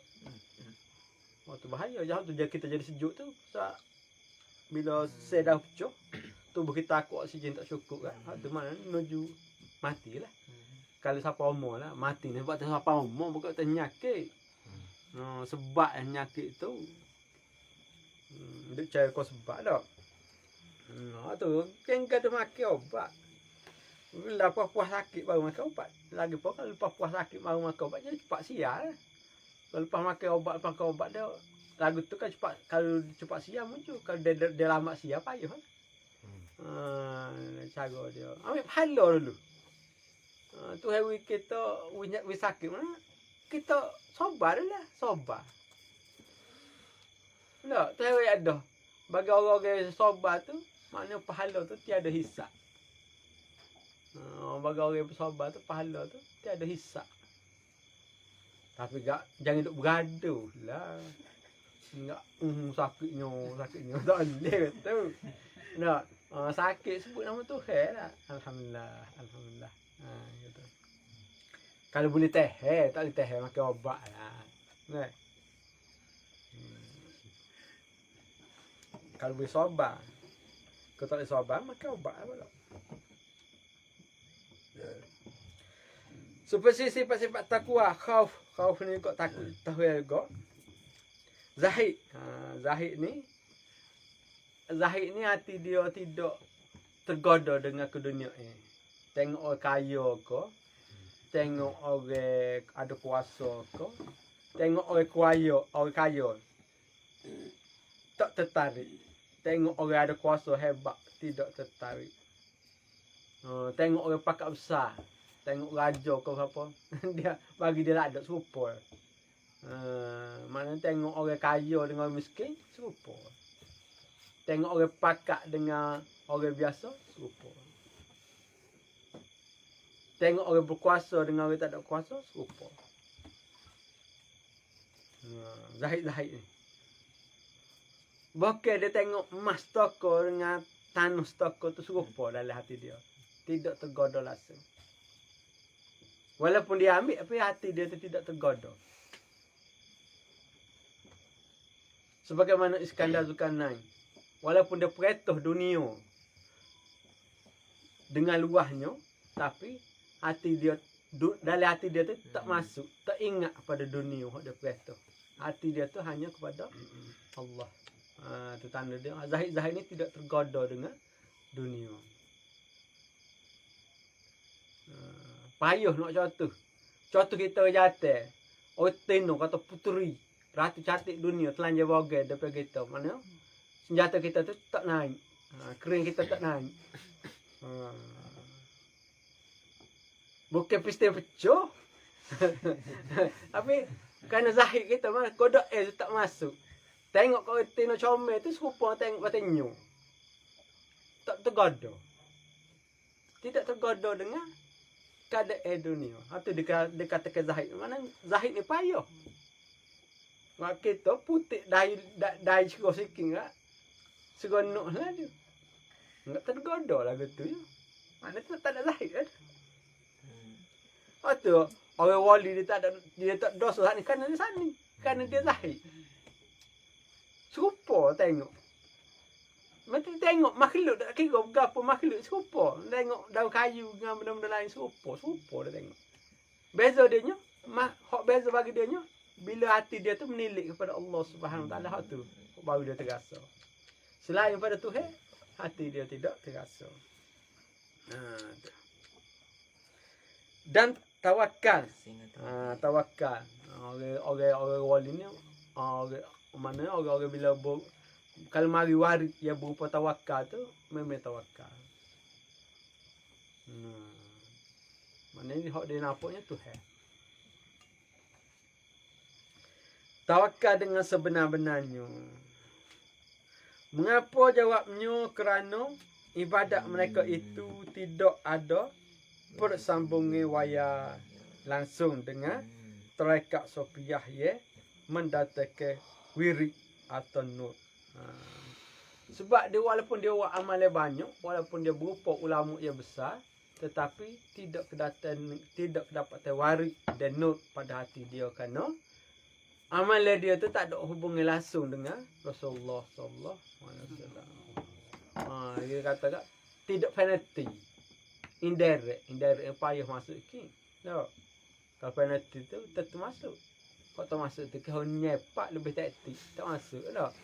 [SPEAKER 1] Tu bahaya. Jangan tu kita jadi sejuk tu. Bila sel darah pecah, tubuh kita aku oksigen tak cukup kan. Tu mana menuju matilah. Kalau siapa umur lah, mati ni. Sebab siapa umur bukan penyakit. Sebab penyakit tu dia cari kau sebab tak. Tu kan kata makan obat. Lepas puas sakit baru makan ubat. Lagi pun kalau lepas puas sakit baru makan ubat jadi cepat sial. Kalau lepas makan ubat dia lagu tu kan cepat, kalau cepat sial muncul. Kalau dia lama sial payah. Cara dia. Ambil pahala dulu. Tu hari kita we sakit mana? Kita sabar lah, sabar. Tak, tu hari ada. Bagi orang-orang sabar tu, maknanya pahala tu tiada hisap. Bagi orang yang bersabar tu, pahala tu tiada hisap. Tapi jangan duk bergaduh lah. Enggak, sakitnya. Tak boleh tu. Nak, sakit sebut nama Tuhan lah. Alhamdulillah. Gitu. Kalau boleh tak boleh teh, makan obat lah. Nah. Kalau boleh sabar. Kalau tak boleh sabar, makan obat lah. Seperti sifat-sifat takwa, khauf ni kok takut tahu juga. Zahid ni hati dia tidak tergoda dengan keduniaan. Tengok orang kaya ke, tengok orang ada kuasa ke, tengok orang kaya tak tertarik. Tengok orang ada kuasa hebat tidak tertarik. Tengok orang pakak besar, tengok raja ke apa, dia bagi dia ada serupa. Mana tengok orang kaya dengan orang miskin serupa. Tengok orang pakak dengan orang biasa serupa. Tengok orang berkuasa dengan orang tak ada kuasa serupa. Zahid ni. Bukan dia tengok emas toko dengan tanah toko tu serupa dalam hati dia. Tidak tergoda langsung. Walaupun dia ambil, tapi hati dia tu tidak tergoda. Sebagaimana Iskandar Zulkarnain. Walaupun dia peretoh dunia dengan luahnya, tapi hati dia dalam hati dia tu tak masuk, tak ingat pada dunia yang dia peretoh. Hati dia tu hanya kepada Allah. Itu tanda dia. Zahid ni tidak tergoda dengan dunia. Payuh nak contoh. Contoh kita jatuh. Oteno kata puteri. Ratu cantik dunia telanjang bogai daripada kita. Mana? Senjata kita tu tak naik. Kering kita tak naik. Bukan pistol pecah. Tapi kerana zahid kita mana kodok tu tak masuk. Tengok kau Oteno comel tu serupa tengok katanya. Tak tergoda. Tidak tergoda dengan keadaan dunia. Itu dia katakan zahid. Mana zahid ni payah. Mak kita putih dai cikgu sikit kan. Seronok lah dia. Enggak tergoda lah gitu ya. Mana tu tak ada zahid kan. Itu orang wali dia tak dosa ni kerana dia sani. Kerana dia zahid. Serupa tengok. Macam tengok makhluk tak kira berapa makhluk serupa. Tengok daun kayu dengan benda-benda lain serupa dia tengok. Beza dia nya, hak beza bagi dia nya bila hati dia tu menilik kepada Allah Subhanahu Taala, hak tu baru dia terasa. Selain pada Tuhan, hati dia tidak terasa. Dan tawakal. Tawakal. Orang wali ni orang bila kalau mari waris yang berupa tawakal tu memang tawakal. Mana ni hak dia nampaknya Tuhan. Tawakal dengan sebenar-benarnya. Mengapa jawabnya? Kerana ibadat mereka itu tidak ada persambungan waya langsung dengan tarekat sofiah ye mendatangkan wirid atau nur. Sebab dia walaupun dia buat amalan banyak, walaupun dia berupa ulama yang besar, tetapi tidak kedapatan warid dan nur pada hati dia kerana amalan dia tu tak ada hubungan langsung dengan Rasulullah sallallahu alaihi wasallam. Dia kata tidak fanatik. Indirect yang payah masuk ke. Tak. Kalau fanatik tu tetap masuk. Kau tak masuk tu kau nyepak lebih taktik, tak masuk tak.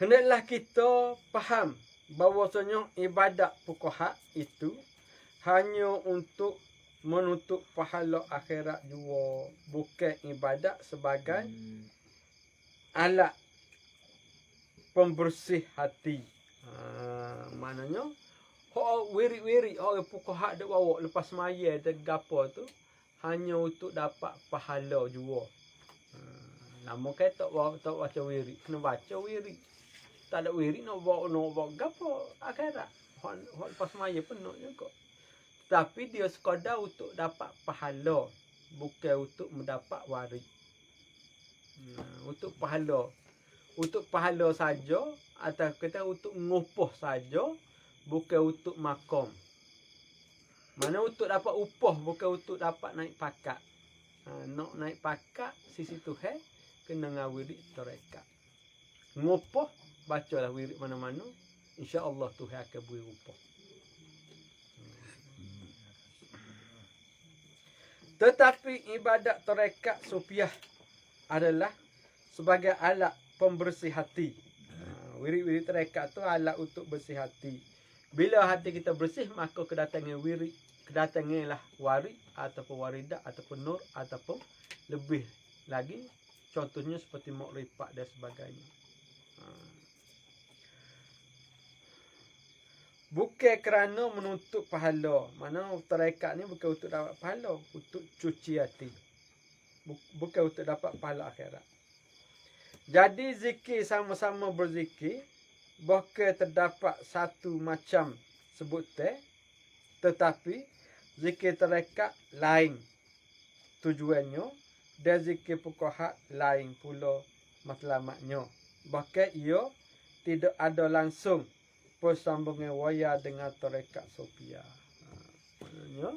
[SPEAKER 1] Hendaklah kita faham bahawasanya ibadat fuqaha itu hanya untuk menuntut pahala akhirat jua, bukan ibadat sebagai alat pembersih hati. Maknanya wirid-wirid orang fuqaha dak bawa lepas maya dak gapo tu hanya untuk dapat pahala jua. Nama kata tak baca wirid, kena baca wirid. Tak ada wirid nak bawa gapo akhirat. Hak lepas maya penuh juga. Tapi dia sekadar untuk dapat pahala, bukan untuk mendapat waris. Untuk pahala. Untuk pahala saja atau kita untuk ngupuh saja, bukan untuk makam. Mana untuk dapat upah, bukan untuk dapat naik pangkat. Nak naik pangkat sisi Tuhan kena ngawirid tarekat. Ngupuh bacalah wirid mana-mana, insya-Allah Tuhan akan beri upah. Tetapi ibadat tarekat sufiah adalah sebagai alat pembersih hati. Wirid-wirid tarekat tu alat untuk bersih hati. Bila hati kita bersih, maka kedatangan wirid, kedatanganlah warid ataupun waridah ataupun nur ataupun lebih lagi, contohnya seperti makrifat dan sebagainya. Bukan kerana menuntut pahala. Mana tarekat ni bukan untuk dapat pahala, untuk cuci hati. Bukan untuk dapat pahala akhirat. Jadi zikir sama-sama berzikir, bukan terdapat satu macam sebutan, tetapi zikir tarekat lain tujuannya dan zikir fuqaha lain pula matlamatnya. Bahkan ia tidak ada langsung persambungan waya dengan tarekat sufiah. Maknanya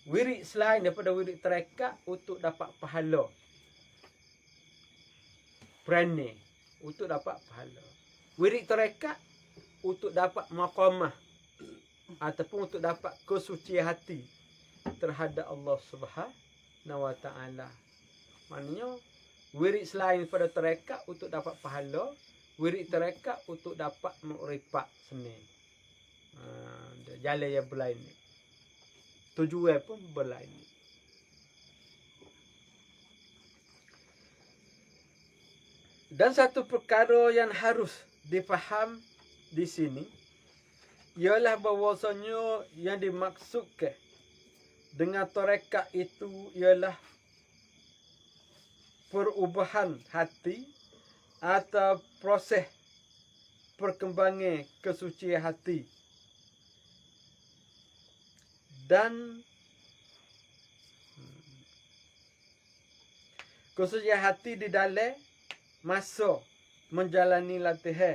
[SPEAKER 1] wirid selain daripada wirid tarekat untuk dapat pahala. Berani untuk dapat pahala. Wirid tarekat untuk dapat maqamah ataupun untuk dapat kesucian hati terhadap Allah Subhanahu wa taala. Maknanya wirid selain daripada tarekat untuk dapat pahala, wirid tarekat untuk dapat makrifat seni. Jalan yang berlain ni. Tujuan pun berlain ni. Dan satu perkara yang harus difaham di sini ialah bahawasanya yang dimaksudkan dengan tarekat itu ialah perubahan hati atau proses perkembangan kesucian hati. Dan kesucian hati di dalam masa menjalani latihan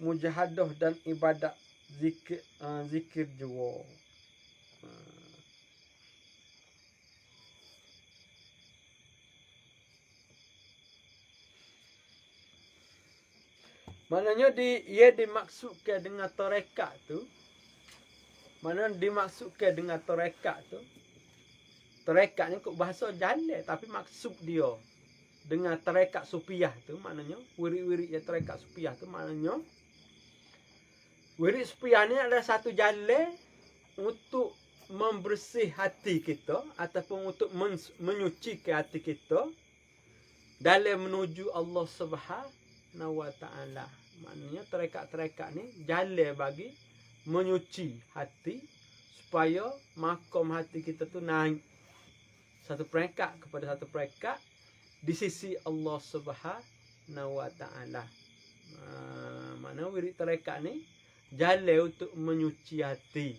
[SPEAKER 1] mujahadah dan ibadat zikir jua. Maknanya ia dimaksudkan dengan tarekat tu. Mana dimaksudkan dengan tarekat tu? Tarekat ni kok bahasa jalan, tapi maksud dia dengan tarekat sufiah tu maknanya wirid-wirid yang tarekat sufiah tu maknanya wirid sufiah ni adalah satu jalan untuk membersih hati kita ataupun untuk menyucikan hati kita dalam menuju Allah Subhanahu wa taala. Maknanya tarekat-tarekat ni jalan bagi menyuci hati supaya makom hati kita tu naik satu peringkat kepada satu peringkat di sisi Allah Subhanahu wa taala. Mana wirid tarekat ni jalan untuk menyuci hati.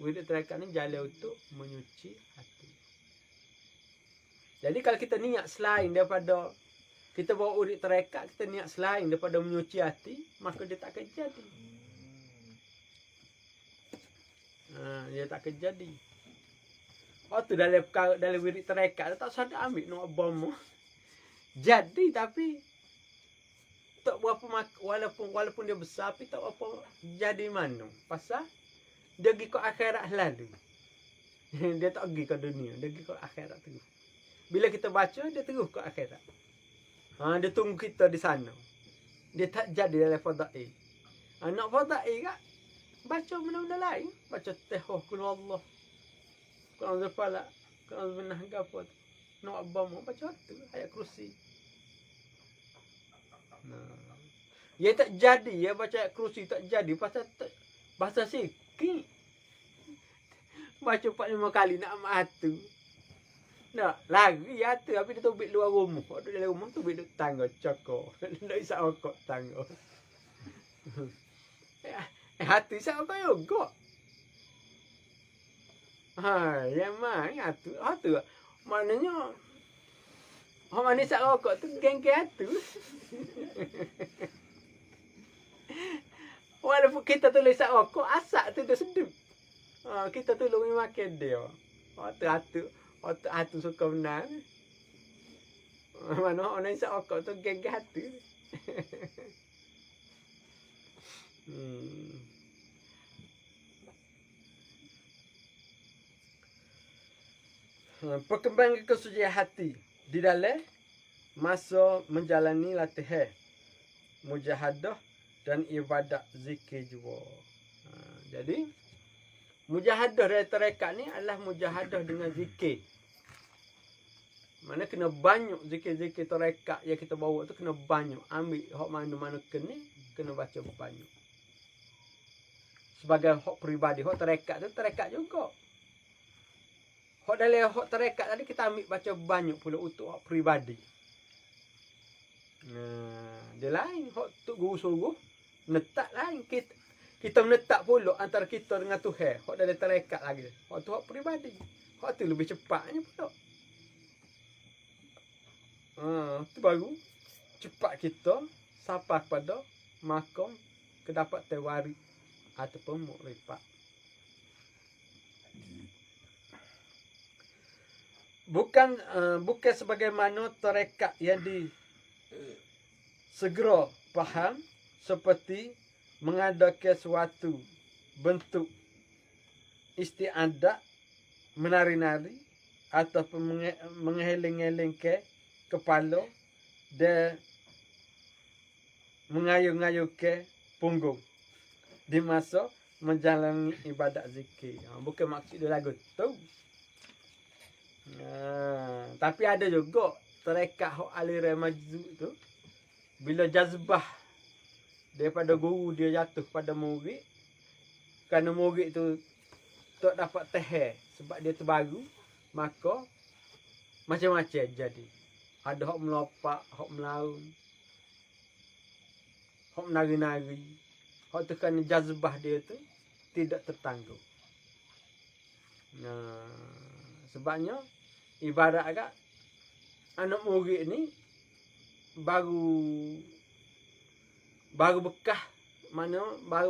[SPEAKER 1] Wirid tarekat ni jalan untuk menyuci hati. Jadi kalau kita niat selain daripada kita bawa wirid tarekat, kita niat selain daripada menyuci hati, maka dia tak akan jadi. Dia tak akan jadi. Tu dalam wirid tarekat tak sadar ambil nak bom. Jadi tapi tak berapa walaupun dia besar tapi tak berapa jadi mana. Pasal dia pergi ke akhirat lalu. Dia tak pergi ke dunia, dia pergi ke akhirat terus. Bila kita baca, dia terus ke akhirat. Dia tunggu kita di sana. Dia tak jadi dalam fadail. Nak fadail kan? Baca benda-benda lain. Baca tehoh kul Allah. Quran Zafala. Quran Benah ke apa tu. Nak abang baca tu. Ayat kursi. Nah. Ya tak jadi. Ya baca ayat kursi tak jadi. Pasal bahasa sikit. Baca 4-5 kali nak amat tu. Nak lagi ya tu. Tapi dia tubik luar rumah. Waktu dalam rumah tubik duduk tangga. Cokok. Tak isap okok tangga. Hati isap okok juga. Yang mana hati. Hati maknanya. Orang mana isap okok tu geng-geng hati. Walaupun kita tulis isap okok. Asak tu dia sedap. Kita tolong makan dia. Hati suka benar. Mana orang isap okok tu geng-geng hati. Perkembangan kesucian hati di dalam masa menjalani latihan mujahadah dan ibadat zikir juga. Jadi mujahadah dari tarekat ni adalah mujahadah dengan zikir. Mana kena banyak zikir-zikir tarekat yang kita bawa tu kena banyak. Ambil hak mana-mana kena baca banyak. Sebagai hak peribadi, hak tarekat juga. Hak dalam hak tarekat tadi kita ambil baca banyak pula untuk hak peribadi. Dia lain hak tu guru suruh netak lain kita menetap pula antara kita dengan Tuhan. Hak dalam tarekat lagi. Hak tu hak peribadi. Hak tu lebih cepatnya pula. Tu baru cepat kita sampai kepada makam kedapat tewari ataupun mukrifat. Bukan sebagaimana tarekat yang segera faham seperti mengadakan suatu bentuk istiadat menari-nari ataupun mengeling-elingkan kepala dan mengayuh-ngayuhkan punggung di masa menjalani ibadat zikir. Bukan maksud dia lagu tu. Tapi ada juga tarekat hak aliran majzub tu bila jazbah daripada guru dia jatuh pada murid, kerana murid tu tak dapat tahan sebab dia terbaru, maka macam-macam jadi. Ada hak melopak, hak melaun, hak menari-nari. Hak tu kerana jazbah dia tu tidak tertangguh. Sebabnya ibarat agak anak murid ni baru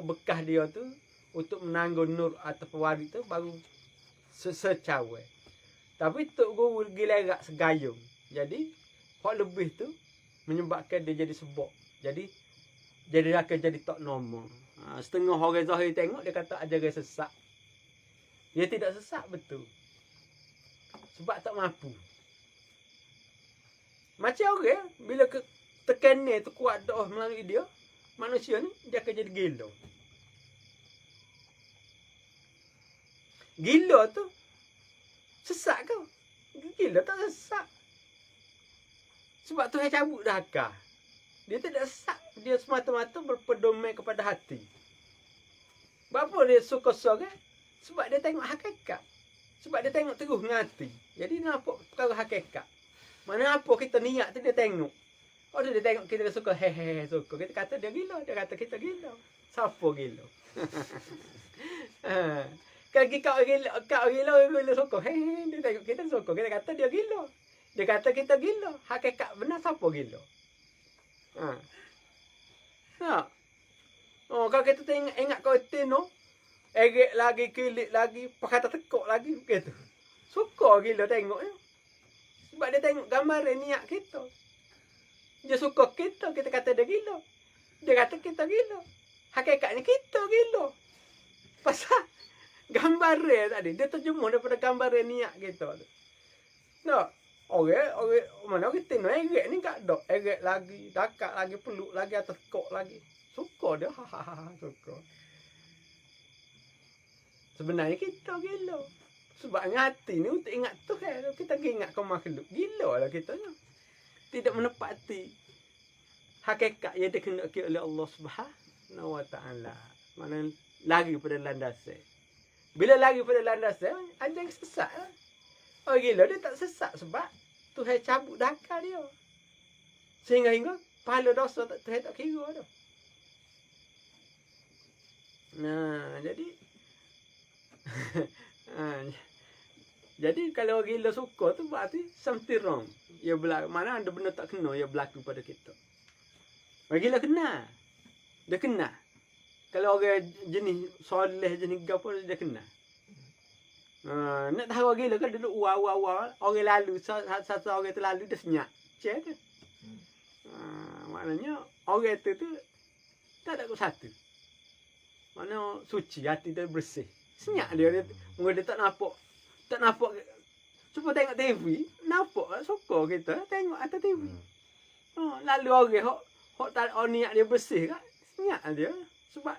[SPEAKER 1] bekah dia tu untuk menanggung nur atau pewaris tu baru secawe. Tapi tok guru gilerak segayung. Jadi hak lebih tu menyebabkan dia jadi sebab. Jadi akan jadi tak normal. Setengah orang zahir tengok dia kata ajaran sesat. Dia tidak sesat betul. Sebab tak mampu. Macam orang bila tekanan tu kuat dah melalui dia, manusia ni dia akan jadi gila. Gila tu sesat ke? Gila tak sesat. Sebab Tuhan cabut dah akal. Dia tidak sesat. Dia semata-mata berpedoman kepada hati. Kenapa dia suka sorang? Sebab dia tengok hakikat. Sebab dia tengok terus dengan hati. Jadi nampak perkara hakikat. Mana apa kita niat tu dia tengok. Oh dia tengok kita suka hehehe suka. Kita kata dia gila. Dia kata kita gila. Siapa gila? Kalau kau gila suka. Hehehe dia tengok kita suka. Kita kata dia gila. Dia kata kita gila. Hakikat benar siapa gila? Kalau kita ingat kau tino, egek lagi, kilik lagi, pakata tekuk lagi begitu. Suka gila tengoknya. Sebab dia tengok gambar niat kita. Dia suka kita kata dia gila. Dia kata kita gila. Hakikatnya kita gila. Gambarnya tadi dia terjemah daripada gambarnya niat kita tu. No, orang mana kita no egek ni kat dok, egek lagi, dakak lagi, peluk lagi, atas kok lagi. Suka dia, suka. Sebenarnya kita gila. Sebab hati ni untuk ingat Tuhan, kita ingat ke makhluk. Gila lah kita ni. Tidak menepati hakikat yang dikehendaki oleh Allah Subhanahu wa taala. Mana lagi pada landasan. Bila lagi pada landasan, ada yang sesat lah. Oh gila, dia tak sesat sebab Tuhan cabut dakar dia. Sehingga pahala dosa Tuhan tak kira dah. Nah, jadi jadi kalau gila suka tu berarti something wrong. Ya berlaku, mana ada benda tak kena yang berlaku pada kita. Orang gila kena. Dia kena. Kalau orang jenis soleh jenis gapo dia kena. Nak tahu orang gila kan duduk wah. Orang lalu satu orang tu lalu dia senyap. Cek tu. Maknanya orang tu tak ada satu. Mana suci, hati dia bersih. Senyap dia mungkin dia tak nampak. Cuba tengok TV, nampak suka kita tengok atas TV. Lalu orang hok tak niat dia bersih kan, senyap dia sebab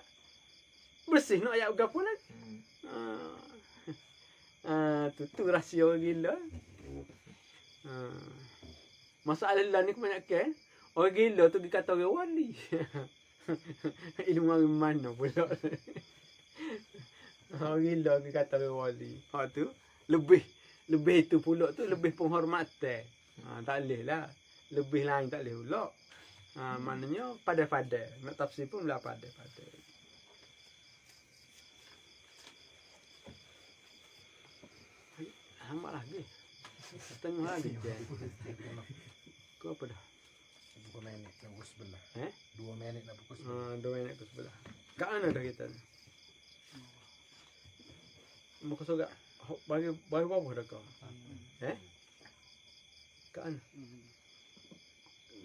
[SPEAKER 1] bersih nak ayat gapo lah. Tu rahsia gila. Masalah lah ni kebanyakan orang gila tu dikata orang wali. Ilmu dari mana pula. Orang gila dikata orang wali. Hak tu lebih itu pula tu lebih penghormatan. Tak boleh lah. Lebih lain tak boleh pula. Maknanya pada-pada. Nak tafsir pun lah pada-pada. Lama lagi. Setengah lagi. Kau apa dah?
[SPEAKER 2] 2 minit nak pukul sebelah. 2 minit nak pukul
[SPEAKER 1] 2 minit ke sebelah. Kat mana dah kita ni? Muka sogak. Bagi berapa dah kau? Kat mana?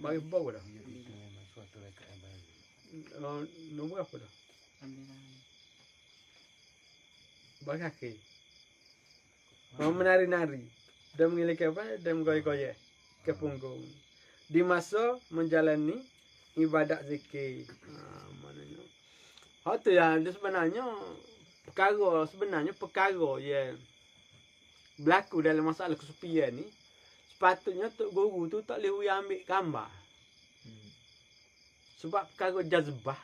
[SPEAKER 1] Bagi berapa dah?
[SPEAKER 2] Itu memang suatu rekod yang baru.
[SPEAKER 1] Nombor apa dah? Bagi kaki. Menari-nari. Dan memiliki apa? Dan menggoyah-goyah ke punggung. Di masa menjalani ibadat zikir. Maknanya. Hak tu ya, dia sebenarnya perkara yang berlaku dalam masalah kesupian ni, sepatutnya tok guru tu tak boleh ambil gambar. Sebab perkara jazbah.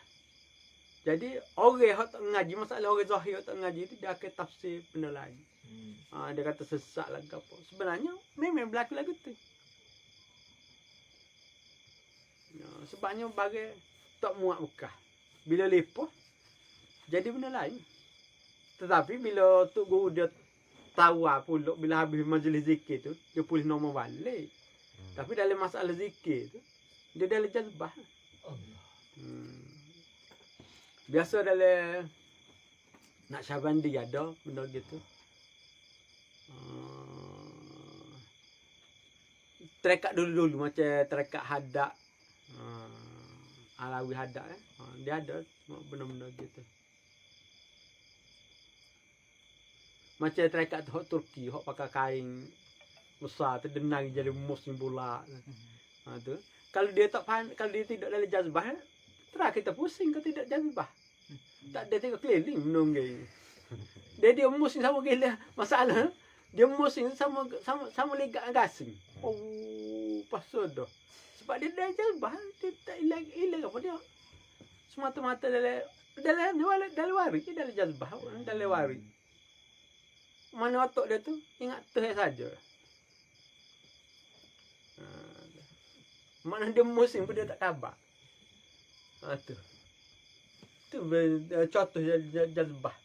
[SPEAKER 1] Jadi orang yang tak ngaji, masalah orang zahir tak ngaji tu dia akan tafsir benda lain. Dia kata sesat lah ke apa. Sebenarnya memang berlaku lagu tu. Sebabnya bagi tak muat bekah. Bila lepas jadi benda lain. Tetapi bila tok guru dia tahu pula bila habis majlis zikir tu dia pulih normal balik. Tapi dalam masalah zikir tu dia dalam jazbah. Biasa dalam Naqsyabandi ada benda gitu. Trekat dulu macam trekat hadak. Alawi hadak dia ada benda-benda gitu. Macam trekat tu Turki, hok pakai kain besar tu denang jadi muslim bola. Tu. Kalau dia tak faham, kalau dia tidak dalam jazbah, terus kita pusing kalau tidak jazbah. Tak ada tengok keliling menunggu. Dia musing sama gila masalah. Dia musing sama lega gasing. Pasal dah. Sebab dia dah jazbah, dia tak hilang apa dia. Semata-mata dalam wari, dia dalam jazbah, dalam wari. Mana otak dia tu ingat Tuhan saja. Mana dia musing pun dia tak khabar. Tu. Tu contoh jazbah.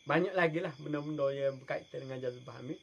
[SPEAKER 1] Banyak lagi lah benda-benda yang berkaitan dengan jazbah ni.